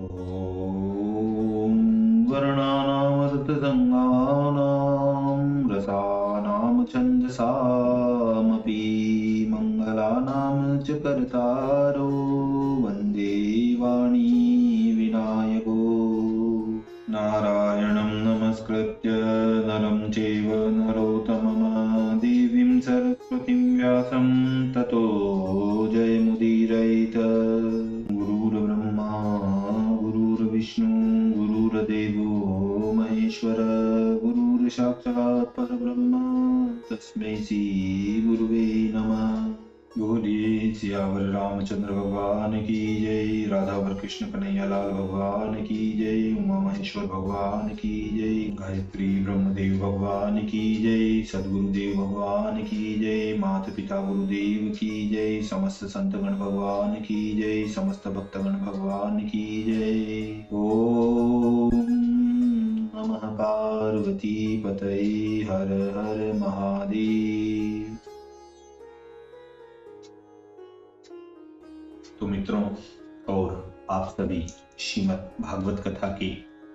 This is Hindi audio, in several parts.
ॐ वर्णानामर्थसङ्गानां रसानां छन्दसामपि मङ्गलानां च कर्तारो वन्दे वाणी विनायको नारायणं नमस्कृत्य नरं चैव नरोत्तमं देवीं सरस्वतीं व्यासं ततो जयमुदीरयेत्। गुरुर्ब्रह्मा गुरुर्विष्णु गुरुर्देवो महेश्वर गुरुर्साक्षात् परब्रह्म तस्मै श्री गुरुवे नमः। बोलिए सियावर रामचंद्र भगवान की जय, राधावर कृष्ण कन्हैया लाल भगवान की जय, उमा महेश्वर भगवान की जय, गायत्री ब्रह्मदेव भगवान की जय, सदगुरुदेव भगवान की जय, माता पिता गुरुदेव की जय, समस्त संतगण भगवान की जय, समस्त भक्तगण भगवान की जय। ओम नमः पार्वती पतये हर हर महादेव। तो मित्रों और आप सभी श्रीमद् भागवत कथा के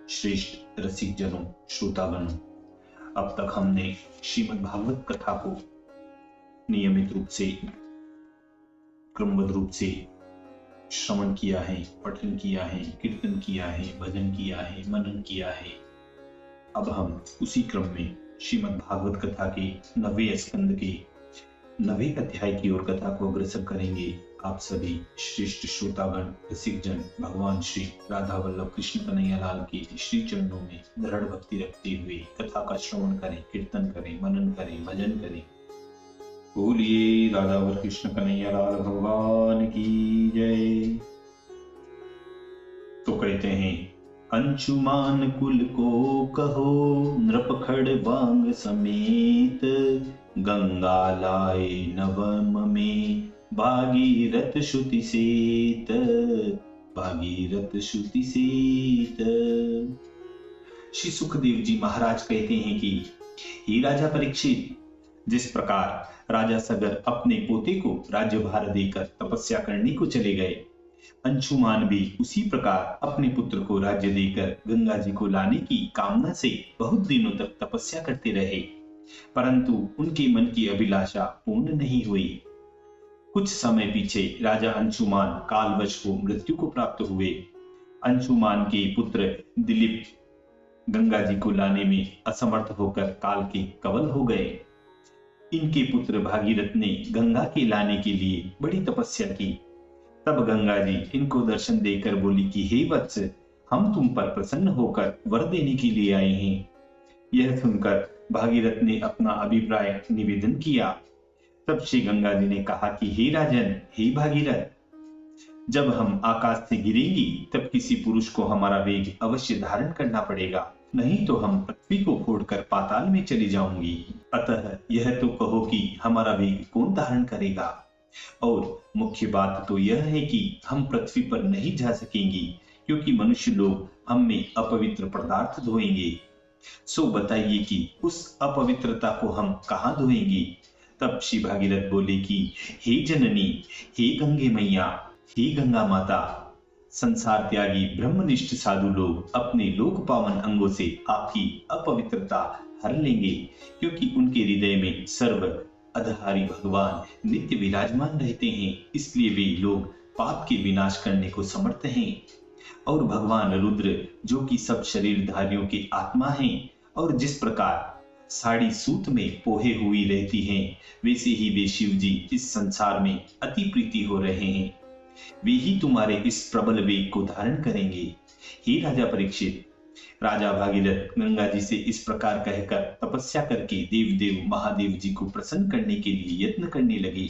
श्रेष्ठ रसिक जनों, श्रोतागणों, अब तक हमने श्रीमद् भागवत कथा को नियमित रूप से, क्रमबद्ध रूप से श्रवण किया है, पठन किया है, कीर्तन किया है, भजन किया है, मनन किया है। अब हम उसी क्रम में श्रीमद् भागवत कथा के 9वें स्कंद के 9वें अध्याय की ओर कथा को अग्रसर करेंगे। आप सभी श्रेष्ठ श्रोतागण, रसिक जन भगवान श्री राधा वल्लभ कृष्ण कन्हैया लाल के श्री चरणों में दृढ़ भक्ति रखते हुए कथा का श्रवण करें, कीर्तन करें, मनन करें, भजन करें। बोलिए राधा वल्लभ कृष्ण कन्हैया लाल भगवान की जय। तो कहते हैं, अंशुमान कुल को कहो नृप खड़बांग समेत, गंगा लाए नवम में भागीरथ श्रुति सेत, भागीरथ श्रुति सेत। श्री सुखदेव जी महाराज कहते हैं कि हे राजा परीक्षित, जिस प्रकार राजा सगर अपने पोते को राज्यभार देकर तपस्या करने को चले गए, अंशुमान भी उसी प्रकार अपने पुत्र को राज्य देकर गंगा जी को लाने की कामना से बहुत दिनों तक तपस्या करते रहे, परंतु उनके मन की अभिलाषा पूर्ण नहीं हुई। कुछ समय पीछे राजा अंशुमान कालवश को मृत्यु को प्राप्त हुए। अंशुमान के पुत्र दिलीप गंगा जी को लाने में असमर्थ होकर काल के कवल हो गए। इनके पुत्र भागीरथ ने गंगा के लाने के लिए बड़ी तपस्या की। तब गंगा जी इनको दर्शन देकर बोली कि हे वत्स, हम तुम पर प्रसन्न होकर वर देने के लिए आए हैं। यह सुनकर भागीरथ ने अपना अभिप्राय निवेदन किया। तब श्री गंगा जी ने कहा कि हे राजन, हे भागीरथ, जब हम आकाश से गिरेंगी तब किसी पुरुष को हमारा वेग अवश्य धारण करना पड़ेगा, नहीं तो हम पृथ्वी को फोड़कर पाताल में चली जाऊंगी। अतः यह तो कहो कि हमारा वेग कौन धारण करेगा। और मुख्य बात तो यह है कि हम पृथ्वी पर नहीं जा सकेंगी, क्योंकि मनुष्य लोग हम में अपवित्र पदार्थ धोएंगे। सो बताइए कि उस अपवित्रता को हम कहाँ धोएंगी। तब श्री भागीरथ बोले कि हे जननी, हे गंगे मैया, हे गंगा माता, संसार त्यागी ब्रह्मनिष्ठ साधु लोग अपने लोक पावन अंगों से आपकी अपवित्रता हर लेंगे, क्योंकि उनके हृदय में सर्व अधारी भगवान नित्य विराजमान रहते हैं। इसलिए वे लोग पाप के विनाश करने को समर्थ हैं। और भगवान रुद्र, जो कि सब शरीरधारियों के आत्मा हैं, और जिस प्रकार साड़ी सूत में पोहे हुई रहती हैं, वैसे ही वे शिव जी इस संसार में अति प्रीति हो रहे हैं। वे ही तुम्हारे इस प्रबल वेग को धारण करेंगे। हे राजा परीक्षित, राजा भागीरथ गंगा जी से इस प्रकार कहकर तपस्या करके देव महादेव जी को प्रसन्न करने के लिए यत्न करने लगे।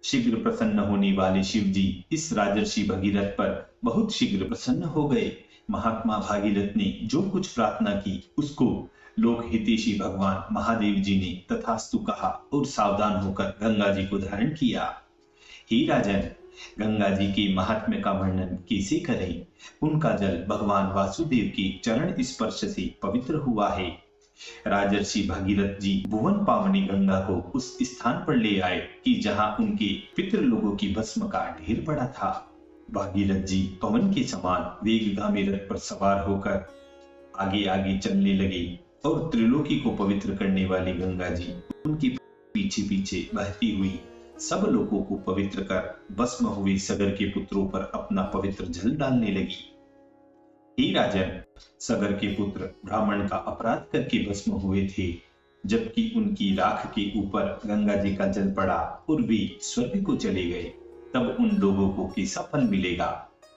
शीघ्र प्रसन्न होने वाले शिव जी इस राजर्षि भगीरथ पर बहुत शीघ्र प्रसन्न हो गए। महात्मा भागीरथ ने जो कुछ प्रार्थना की उसको लोक हितैषी भगवान महादेव जी ने तथास्तु कहा और सावधान होकर गंगा जी को धारण किया। हे राजन, गंगा जी के महात्म्य का वर्णन कैसे करें। उनका जल भगवान वासुदेव के चरण स्पर्श से पवित्र हुआ है। राजर्षि भागीरथ जी भुवन पावनी गंगा को उस स्थान पर ले आए कि जहां उनके पितृ लोगों की भस्म का ढेर पड़ा था। भागीरथ जी पवन के समान वेगगामी रथ पर सवार होकर आगे आगे चलने लगे और त्रिलोकी को पवित्र करने वाली गंगा जी उनके पीछे पीछे बहती हुई सब लोगों को पवित्र कर भस्म हुए सगर के पुत्रों पर अपना पवित्र जल डालने लगी। हे राजन, सगर के पुत्र ब्राह्मण का अपराध करके भस्म हुए थे, जबकि उनकी राख के ऊपर गंगा जी का जल पड़ा और वे स्वर्ग को चले गए। तब उन लोगों को कैसा फल मिलेगा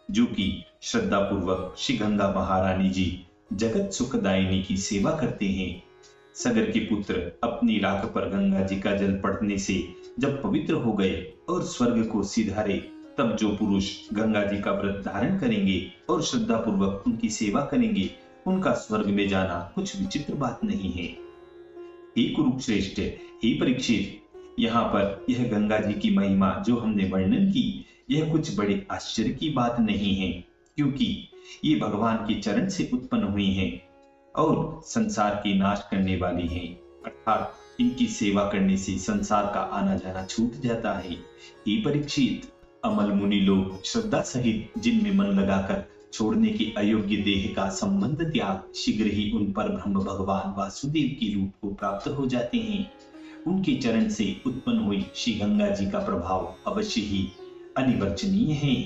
जो कि श्रद्धा पूर्वक श्री गंगा महारानी जी जगत सुखदायिनी की सेवा करते हैं। सगर के पुत्र अपनी राख पर गंगा जी का जल पड़ने से जब पवित्र हो गए और स्वर्ग को सिधारे, तब जो पुरुष गंगा जी का व्रत धारण करेंगे और श्रद्धा पूर्वक उनकी सेवा करेंगे, उनका स्वर्ग में जाना कुछ विचित्र बात नहीं है। हे कुरुश्रेष्ठ, हे परीक्षित, यहाँ पर यह गंगा जी की महिमा जो हमने वर्णन की, यह कुछ बड़े आश्चर्य की बात नहीं है, क्योंकि ये भगवान के चरण से उत्पन्न हुई हैं और संसार के नाश करने वाली हैं, अर्थात इनकी सेवा करने से संसार का आना जाना छूट जाता है। हे परीक्षित, अमल मुनि लोग श्रद्धा सहित जिनमें मन लगाकर छोड़ने के अयोग्य देह का संबंध त्याग शीघ्र ही उन पर ब्रह्म भगवान वासुदेव के रूप को प्राप्त हो जाते हैं। उनके चरण से उत्पन्न हुई श्री गंगा जी का प्रभाव अवश्य ही अनिवर्चनीय है।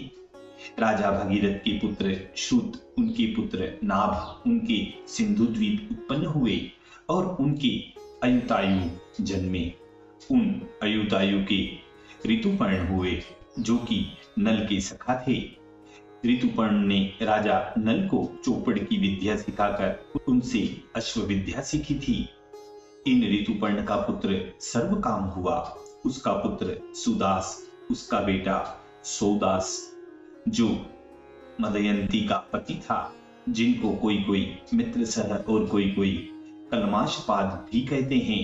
राजा भगीरथ के पुत्र श्रुत, उनके पुत्र नाभ, उनके सिंधु द्वीप उत्पन्न हुए और उनके अयुतायु जन्मे। उन अयुतायु के ऋतुपर्ण हुए जो कि नल के सखा थे। ऋतुपर्ण ने राजा नल को चौपड़ की विद्या सिखाकर उनसे अश्व विद्या सीखी थी। इन ऋतुपर्ण का पुत्र सर्वकाम हुआ। उसका पुत्र सुदास, उसका बेटा सौदास जो मदयंती का पति था, जिनको कोई कोई मित्र सह और कोई कोई कलमाशपाद भी कहते हैं।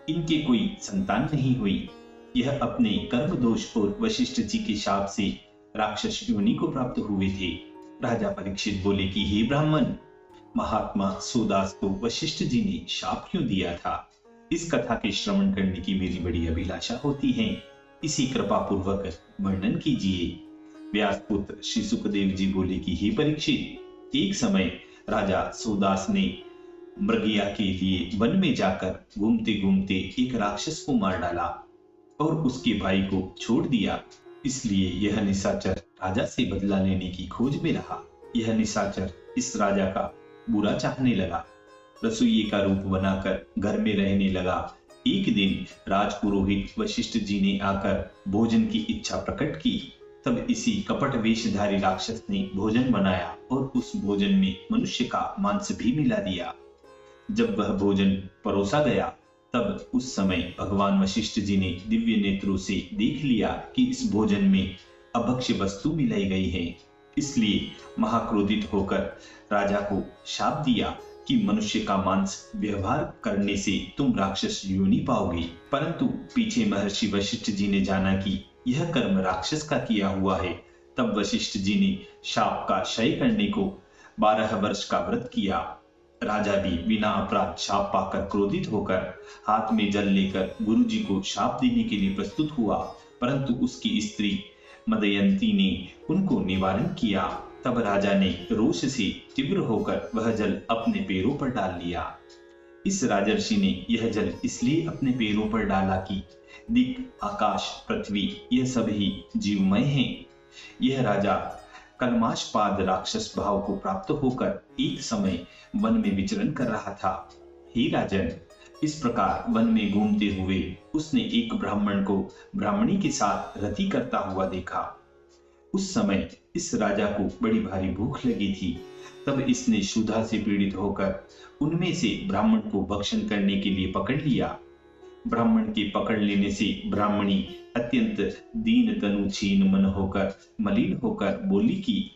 इनके कोई संतान नहीं हुई। यह अपने कर्म दोष और वशिष्ठ जी के शाप से राक्षस योनि को प्राप्त हुए थे। राजा परीक्षित बोले कि हे ब्राह्मण, महात्मा सोदास को वशिष्ठ जी ने शाप क्यों दिया था? इस कथा के श्रवण करने की मेरी बड़ी अभिलाषा होती है। इसी कृपा पूर्वक वर्णन कीजिए। व्यासपुत्र श्री सुखदेव जी बोले कि हे परीक्षित, एक समय राजा सोदास ने मृगया के लिए वन में जाकर घूमते घूमते एक राक्षस को मार डाला और उसके भाई को छोड़ दिया। इसलिए यह निशाचर राजा से बदला लेने की खोज में रहा। यह निशाचर इस राजा का बुरा चाहने लगा, रसोइये का रूप बनाकर घर में रहने लगा। एक दिन राजपुरोहित वशिष्ठ जी ने आकर भोजन की इच्छा प्रकट की। तब इसी कपट वेशधारी राक्षस ने भोजन बनाया और उस भोजन में मनुष्य का मांस भी मिला दिया। जब वह भोजन परोसा गया, तब उस समय भगवान वशिष्ठ जी ने दिव्य नेत्रों से देख लिया कि इस भोजन में अभक्ष्य वस्तु मिलाई गई है। इसलिए महाक्रोधित होकर राजा को शाप दिया कि मनुष्य का मांस व्यवहार करने से तुम राक्षस योनि पाओगे। परंतु पीछे महर्षि वशिष्ठ जी ने जाना कि यह कर्म राक्षस का किया हुआ है। तब वशिष्ठ जी ने शाप का क्षय करने को 12 वर्ष का व्रत किया। राजा भी बिना अपराध शाप पाकर क्रोधित होकर हाथ में जल लेकर गुरु जी को शाप देने के लिए प्रस्तुत हुआ, परंतु उसकी स्त्री मदयंती ने उनको निवारण किया। तब राजा ने रोष से तीव्र होकर वह जल अपने पैरों पर डाल लिया। इस राजर्षि ने यह जल इसलिए अपने पैरों पर डाला कि दिक, आकाश, पृथ्वी यह सभी जीवमय हैं। यह राजा कलमाशपाद राक्षस भाव को प्राप्त होकर एक समय वन में विचरण कर रहा था। हे राजन, इस प्रकार वन में घूमते हुए उसने एक ब्राह्मण को ब्राह्मणी के साथ रति करता हुआ देखा। उस समय इस राजा को बड़ी भारी भूख लगी थी। तब इसने क्षुधा से पीड़ित होकर उनमें से ब्राह्मण को भक्षण करने के लिए पकड़ लिया। ब्राह्मण के पकड़ लेने से ब्राह्मणी अत्यंत दीन तनु छीन मन होकर मलिन होकर बोली कि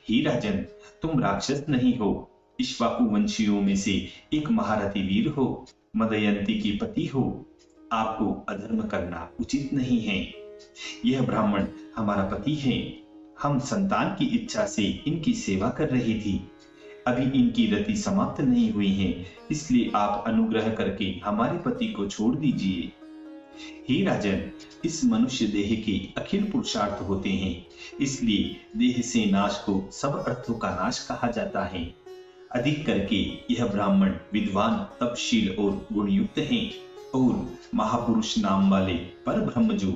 हे राजन, तुम राक्षस नहीं हो, इक्ष्वाकु वंशियों में से एक महारथी वीर हो, मदयंती के पति हो। आपको अधर्म करना उचित नहीं है। यह ब्राह्मण हमारा पति है। हम संतान की इच्छा से इनकी सेवा कर रही थी। अभी इनकी रति समाप्त नहीं हुई है, इसलिए आप अनुग्रह करके हमारे पति को छोड़ दीजिए। हे राजन, इस मनुष्य देह के अखिल पुरुषार्थ होते हैं, इसलिए देह से नाश को सब अर्थों का नाश कहा जाता है। अधिक करके यह ब्राह्मण विद्वान, तपशील और गुणयुक्त हैं, और महापुरुष नाम वाले पर ब्रह्म जो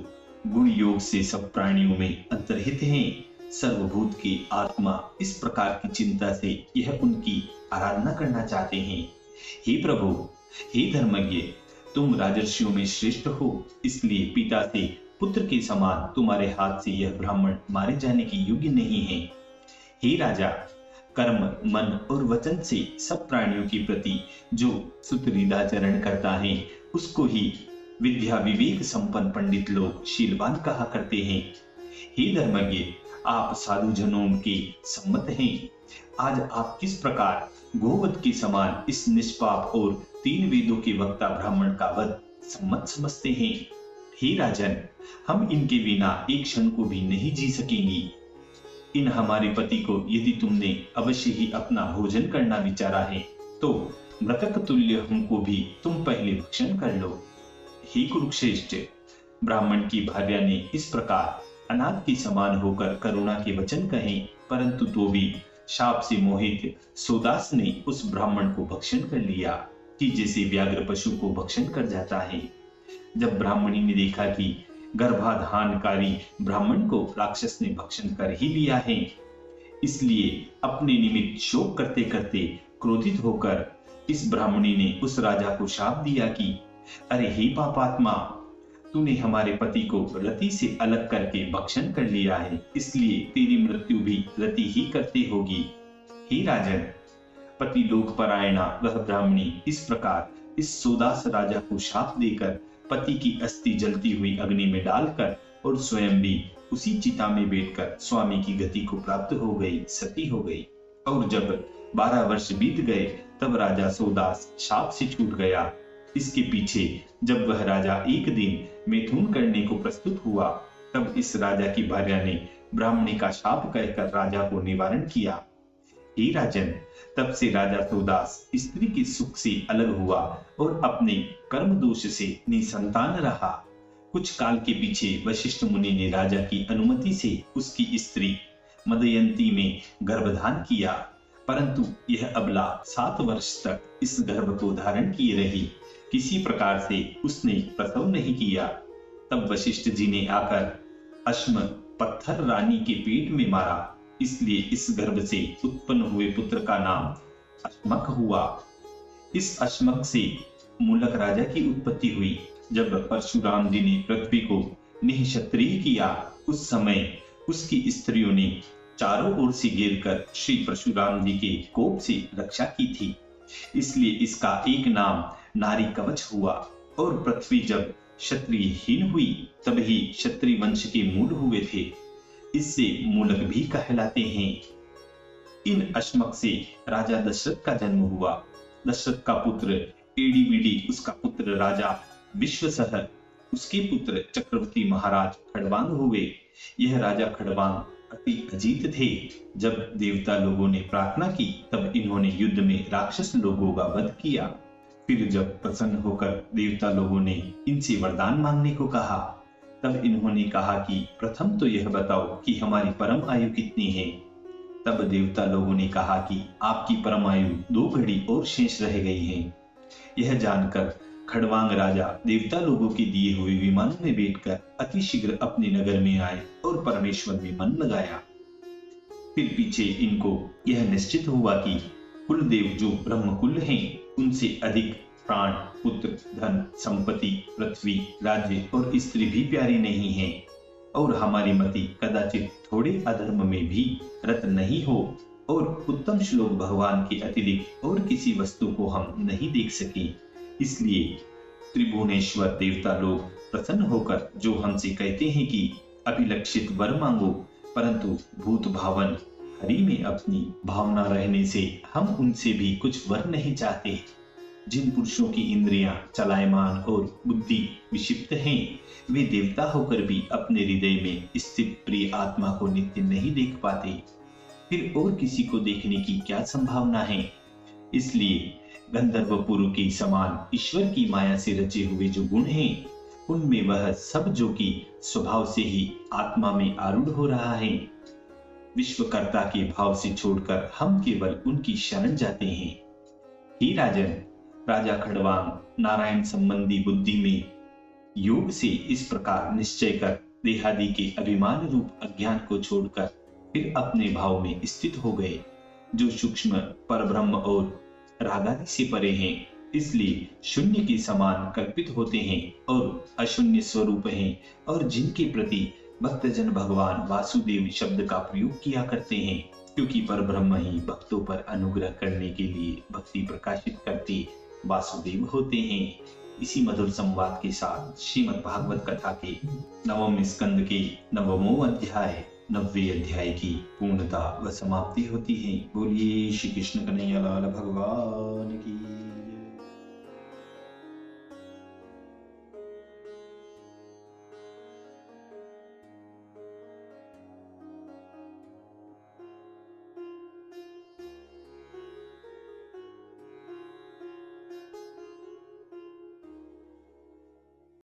गुण योग से सब प्राणियों में अंतर्हित हैं, सर्वभूत की आत्मा, इस प्रकार की चिंता से यह उनकी आराधना करना चाहते हैं। हे प्रभु, हे धर्मज्ञ, तुम राजर्षियों में श्रेष्ठ हो, इसलिए पिता से पुत्र के समान तुम्हारे हाथ से यह ब्राह्मण मारे जाने के योग्य नहीं है। हे राजा, कर्म, मन और वचन से सब प्राणियों के प्रति जो सुहृदाचरण करता है, उसको ही विद्या विवेक संपन्न पंडित लोग शीलवान कहा करते हैं। हे धर्मज्ञ, आप साधु जनों के सम्मत हैं। आज आप किस प्रकार गोवध के समान इस निष्पाप और 3 वेदों के वक्ता ब्राह्मण का वध सम्मत समझते हैं। हे राजन, हम इनके बिना एक क्षण को भी नहीं जी सकेंगे। इन हमारे पति को यदि तुमने अवश्य ही अपना भोजन करना विचारा है, तो मृतक तुल्य हमको भी तुम पहले भक्षण कर लो। हे कुरुश्रेष्ठ, ब्राह्मण की भार्या ने इस प्रकार अनाथ के समान होकर करुणा के वचन कहे, परंतु तो भी शाप से मोहित सोदास ने उस ब्राह्मण को भक्षण कर लिया कि जैसे व्याघ्र पशु को भक्षण कर जाता है। जब ब्राह्मणी ने देखा कि गर्भाधानकारी ब्राह्मण को राक्षस ने भक्षण कर ही लिया है, इसलिए अपने निमित्त शोक करते करते क्रोधित होकर इस ब्राह्मणी ने उस राजा को शाप दिया कि अरे हे पापात्मा, तूने हमारे पति को रति से अलग करके भक्षण कर लिया है, इसलिए तेरी मृत्यु भी रति ही करते होगी। हे राजन, पति लोक परायणा वह ब्राह्मणी इस प्रकार इस सोदास राजा को शाप देकर पति की अस्थि जलती हुई अग्नि में डालकर और स्वयं भी उसी चिता में बैठकर स्वामी की गति को प्राप्त हो गई, सती हो गई। और जब 12 वर्ष बीत गए तब राजा सोदास शाप से छूट गया। इसके पीछे जब वह राजा एक दिन मैथुन करने को प्रस्तुत हुआ, तब इस राजा की भार्या ने ब्राह्मणी का शाप कहकर राजा को निवारण किया। हे राजन, तब से राजा सोदास स्त्री के सुख से अलग हुआ और अपने कर्म दोष से निसंतान रहा। कुछ काल के पीछे वशिष्ठ मुनि ने राजा की अनुमति से उसकी स्त्री मदयंती में गर्भधान किया, परंतु यह अबला 7 वर्ष तक इस गर्भ को धारण किए रही। किसी प्रकार से उसने प्रसव नहीं किया। तब वशिष्ठ जी ने आकर अश्म पत्थर रानी के पेट में मारा, इसलिए इस गर्भ से उत्पन्न हुए पुत्र का नाम अश्मक हुआ। इस अश्मक से मूलक राजा की उत्पत्ति हुई। जब परशुराम जी ने पृथ्वी को निःक्षत्रिय किया, उस समय उसकी स्त्रियों ने चारों ओर से घेर कर श्री परशुराम जी के कोप से रक्षा की थी, इसलिए इसका एक नाम नारी कवच हुआ। और पृथ्वी जब क्षत्रियहीन हुई तब ही क्षत्रिय वंश के मूल हुए थे, इससे मूलक भी कहलाते हैं। इन अश्मक से राजा दशरथ का जन्म हुआ। दशरथ का पुत्र एडी उसका पुत्र राजा विश्वसह, उसके पुत्र चक्रवर्ती महाराज खड़वांग हुए। यह राजा खड़वांग अति अजीत थे। जब देवता लोगों ने प्रार्थना की तब इन्होंने युद्ध में राक्षस लोगों का वध किया। फिर जब प्रसन्न होकर देवता लोगों ने इनसे वरदान मांगने को कहा, तब इन्होंने कहा कि प्रथम तो यह बताओ कि हमारी परम आयु कितनी है। तब देवता लोगों ने कहा कि आपकी परम आयु 2 घड़ी और शेष रह गई है। यह जानकर खड़वांग राजा देवता लोगों के दिए हुए विमानों में बैठकर अतिशीघ्र अपने नगर में आए और परमेश्वर में मन लगाया। फिर पीछे इनको यह निश्चित हुआ कि कुलदेव जो ब्रह्म कुल हैं, उनसे अधिक प्राण, पुत्र, धन, संपत्ति, पृथ्वी, राज्य और स्त्री भी प्यारी नहीं है, और हमारी मति कदाचित थोड़े अधर्म में भी रत नहीं हो, और उत्तम श्लोक भगवान के अतिरिक्त और किसी वस्तु को हम नहीं देख सके। इसलिए त्रिभुवनेश्वर देवता लोग प्रसन्न होकर जो हमसे कहते हैं कि अभिलक्षित वर मांगो, परंतु भूत भावन हरि में अपनी भावना रहने से हम उनसे भी कुछ वर नहीं चाहते। जिन पुरुषों की इंद्रियां चलायमान और बुद्धि विक्षिप्त हैं, वे देवता होकर भी अपने हृदय में स्थित प्रिय आत्मा को नित्य नहीं देख पाते, फिर और किसी को देखने की क्या संभावना है। इसलिए गंधर्वपुर के समान ईश्वर की माया से रचे हुए जो गुण हैं, उनमें वह सब जो कि स्वभाव से ही आत्मा में आरूढ़ हो रहा है। विश्वकर्ता के भाव से छोड़कर हम केवल उनकी शरण जाते हैं। हे राजन, राजा खड़वांग नारायण संबंधी बुद्धि में योग से इस प्रकार निश्चय कर देहादि के अभिमान रूप अज्ञान को छोड़कर फिर अपने भाव में स्थित हो गए, जो सूक्ष्म परब्रह्म और रागादि से परे हैं, इसलिए शून्य के समान कल्पित होते हैं और अशून्य स्वरूप हैं, और जिनके प्रति भक्तजन भगवान वासुदेव शब्द का प्रयोग किया करते हैं, क्योंकि परब्रह्म ही भक्तों पर अनुग्रह करने के लिए भक्ति प्रकाशित करते वासुदेव होते हैं। इसी मधुर संवाद के साथ श्रीमद् भागवत कथा के 9वें स्कंद के 9वें अध्याय 90वें अध्याय की पूर्णता व समाप्ति होती है। बोलिए श्री कृष्ण कन्हैया लाल भगवान की।